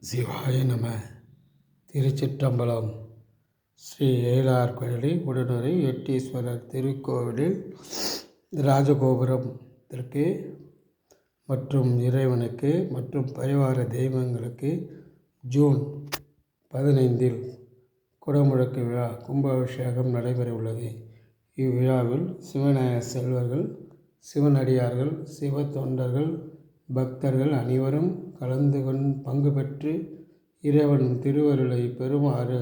சிவாய நம. திருச்சிற்றம்பலம். ஸ்ரீ ஏலார்குழலி உடனுரை எட்டீஸ்வரர் திருக்கோவிலில் ராஜகோபுரத்திற்கு மற்றும் இறைவனுக்கு மற்றும் பரிவார தெய்வங்களுக்கு ஜூன் 15 குடமுழக்கு விழா கும்பாபிஷேகம் நடைபெற உள்ளது. இவ்விழாவில் சிவநேய செல்வர்கள், சிவனடியார்கள், சிவ தொண்டர்கள், பக்தர்கள் அனைவரும் கலந்து பங்கு பெற்று இறைவன் திருவருளை பெறுமாறு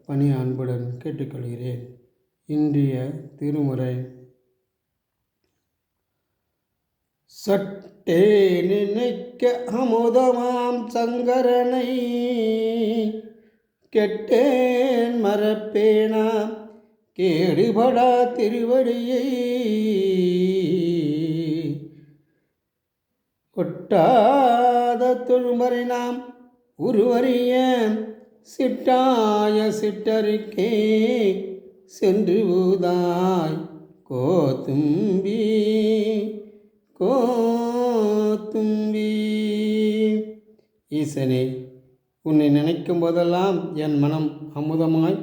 பணி அன்புடன் கேட்டுக்கொள்கிறேன். இன்றைய திருமுறை: சட்டே நினைக்க அமுதமாம் சங்கரனை கெட்டேன் மறப்பேனாம் கேடுபடா திருவடியை ஒட்டாத தொழுமறை நாம் உருவறிய சிட்டாய சிட்டருக்கே சென்று ஊதாய் கோத்தும்பி கோத்தும்பி. ஈசனே, உன்னை நினைக்கும் போதெல்லாம் என் மனம் அமுதமாய்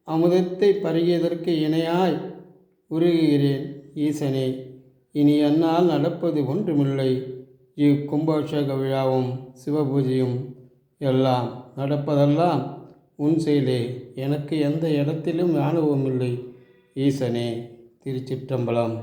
அமுதத்தை பருகியதற்கு இணையாய் உருகுகிறேன். ஈசனே, இனி என்னால் நடப்பது ஒன்றுமில்லை. இக்கும்பாபிஷேக விழாவும் சிவபூஜையும் எல்லாம் நடப்பதெல்லாம் உன் செயலே. எனக்கு எந்த இடத்திலும் அனுபவம் இல்லை. ஈசனே. திருச்சிற்றம்பலம்.